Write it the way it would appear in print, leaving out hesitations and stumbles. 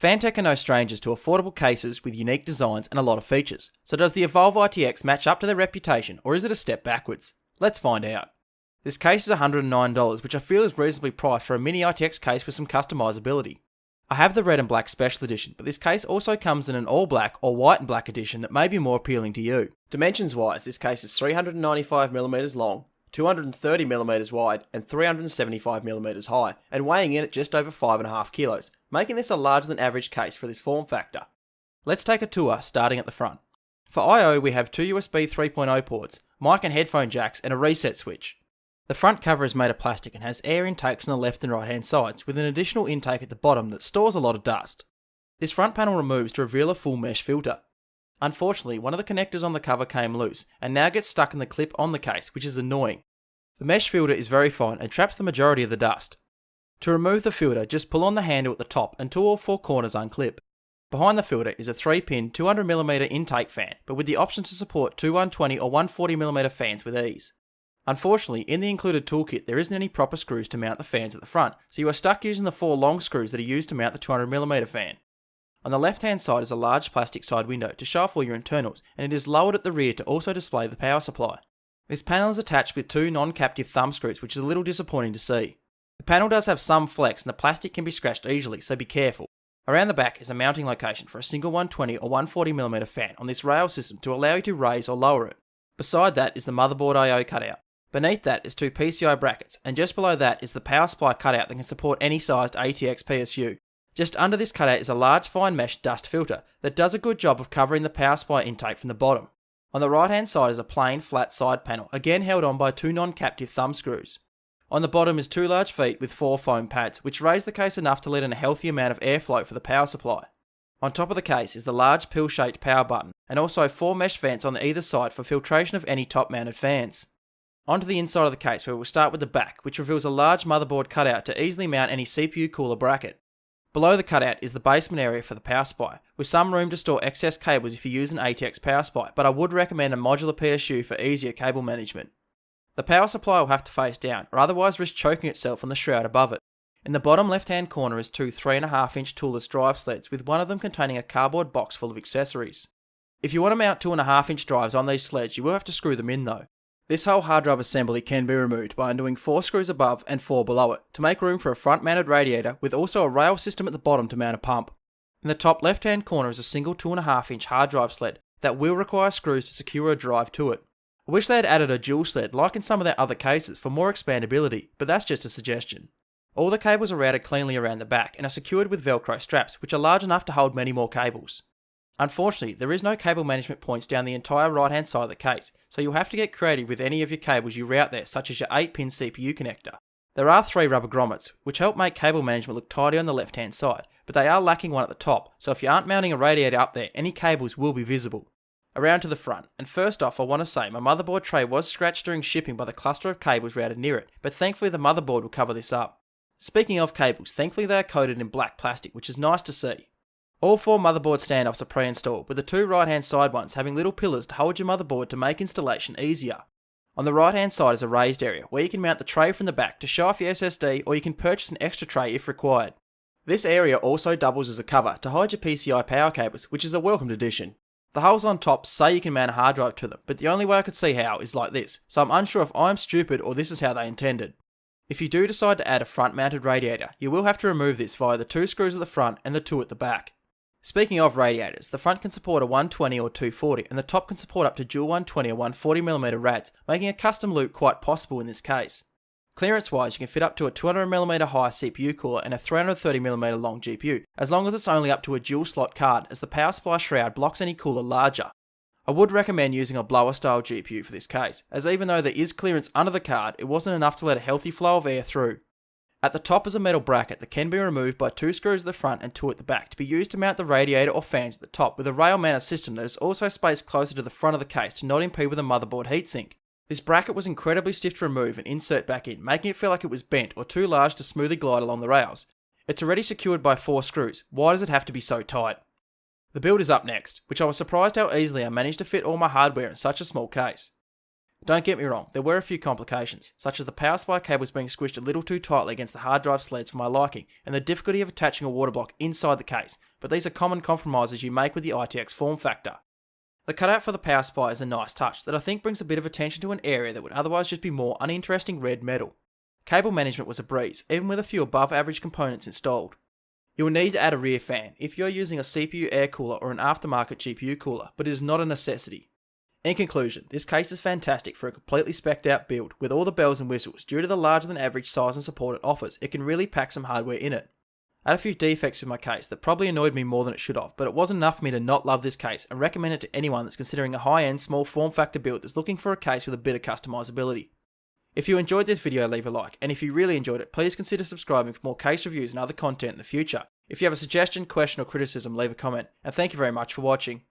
Phantek are no strangers to affordable cases with unique designs and a lot of features. So does the Evolv ITX match up to their reputation, or is it a step backwards? Let's find out. This case is $109, which I feel is reasonably priced for a Mini-ITX case with some customizability. I have the red and black special edition, but this case also comes in an all black or white and black edition that may be more appealing to you. Dimensions wise, this case is 395mm long, 230mm wide and 375mm high, and weighing in at just over 5.5 kilos, making this a larger than average case for this form factor. Let's take a tour starting at the front. For I/O we have two USB 3.0 ports, mic and headphone jacks and a reset switch. The front cover is made of plastic and has air intakes on the left and right hand sides, with an additional intake at the bottom that stores a lot of dust. This front panel removes to reveal a full mesh filter. Unfortunately, one of the connectors on the cover came loose and now gets stuck in the clip on the case, which is annoying. The mesh filter is very fine and traps the majority of the dust. To remove the filter, just pull on the handle at the top until all four corners unclip. Behind the filter is a 3-pin 200mm intake fan, but with the option to support two 120 or 140mm fans with ease. Unfortunately, in the included toolkit there isn't any proper screws to mount the fans at the front, so you are stuck using the four long screws that are used to mount the 200mm fan. On the left hand side is a large plastic side window to show off all your internals, and it is lowered at the rear to also display the power supply. This panel is attached with two non-captive thumb screws, which is a little disappointing to see. The panel does have some flex and the plastic can be scratched easily, so be careful. Around the back is a mounting location for a single 120 or 140mm fan on this rail system to allow you to raise or lower it. Beside that is the motherboard I/O cutout. Beneath that is two PCI brackets, and just below that is the power supply cutout that can support any sized ATX PSU. Just under this cutout is a large fine mesh dust filter that does a good job of covering the power supply intake from the bottom. On the right hand side is a plain flat side panel, again held on by two non-captive thumb screws. On the bottom is two large feet with four foam pads, which raise the case enough to let in a healthy amount of airflow for the power supply. On top of the case is the large pill-shaped power button, and also four mesh vents on either side for filtration of any top-mounted fans. Onto the inside of the case, where we'll start with the back, which reveals a large motherboard cutout to easily mount any CPU cooler bracket. Below the cutout is the basement area for the power supply, with some room to store excess cables if you use an ATX power supply, but I would recommend a modular PSU for easier cable management. The power supply will have to face down, or otherwise risk choking itself on the shroud above it. In the bottom left hand corner is two 3.5-inch toolless drive sleds, with one of them containing a cardboard box full of accessories. If you want to mount 2.5-inch drives on these sleds, you will have to screw them in though. This whole hard drive assembly can be removed by undoing 4 screws above and 4 below it, to make room for a front mounted radiator with also a rail system at the bottom to mount a pump. In the top left hand corner is a single 2.5-inch hard drive sled that will require screws to secure a drive to it. I wish they had added a dual sled like in some of their other cases for more expandability, but that's just a suggestion. All the cables are routed cleanly around the back and are secured with velcro straps, which are large enough to hold many more cables. Unfortunately, there is no cable management points down the entire right hand side of the case, so you'll have to get creative with any of your cables you route there, such as your 8-pin CPU connector. There are 3 rubber grommets, which help make cable management look tidy on the left hand side, but they are lacking one at the top, so if you aren't mounting a radiator up there, any cables will be visible. Around to the front, and first off I want to say my motherboard tray was scratched during shipping by the cluster of cables routed near it, but thankfully the motherboard will cover this up. Speaking of cables, thankfully they are coated in black plastic, which is nice to see. All 4 motherboard standoffs are pre-installed, with the 2 right hand side ones having little pillars to hold your motherboard to make installation easier. On the right hand side is a raised area, where you can mount the tray from the back to show off your SSD, or you can purchase an extra tray if required. This area also doubles as a cover to hide your PCI power cables, which is a welcomed addition. The holes on top say you can mount a hard drive to them, but the only way I could see how is like this, so I'm unsure if I'm stupid or this is how they intended. If you do decide to add a front mounted radiator, you will have to remove this via the 2 screws at the front and the 2 at the back. Speaking of radiators, the front can support a 120 or 240 and the top can support up to dual 120 or 140mm rads, making a custom loop quite possible in this case. Clearance wise, you can fit up to a 200mm high CPU cooler and a 330mm long GPU, as long as it's only up to a dual slot card, as the power supply shroud blocks any cooler larger. I would recommend using a blower style GPU for this case, as even though there is clearance under the card, it wasn't enough to let a healthy flow of air through. At the top is a metal bracket that can be removed by 2 screws at the front and 2 at the back to be used to mount the radiator or fans at the top, with a rail mounted system that is also spaced closer to the front of the case to not impede with a motherboard heatsink. This bracket was incredibly stiff to remove and insert back in, making it feel like it was bent or too large to smoothly glide along the rails. It's already secured by 4 screws, why does it have to be so tight? The build is up next, which I was surprised how easily I managed to fit all my hardware in such a small case. Don't get me wrong, there were a few complications, such as the power supply cables being squished a little too tightly against the hard drive sleds for my liking, and the difficulty of attaching a water block inside the case, but these are common compromises you make with the ITX form factor. The cutout for the power supply is a nice touch that I think brings a bit of attention to an area that would otherwise just be more uninteresting red metal. Cable management was a breeze, even with a few above average components installed. You will need to add a rear fan if you are using a CPU air cooler or an aftermarket GPU cooler, but it is not a necessity. In conclusion, this case is fantastic for a completely specced out build with all the bells and whistles. Due to the larger than average size and support it offers, it can really pack some hardware in it. I had a few defects in my case that probably annoyed me more than it should have, but it was enough for me to not love this case and recommend it to anyone that's considering a high-end small form factor build that's looking for a case with a bit of customizability. If you enjoyed this video, leave a like, and if you really enjoyed it, please consider subscribing for more case reviews and other content in the future. If you have a suggestion, question or criticism, leave a comment, and thank you very much for watching.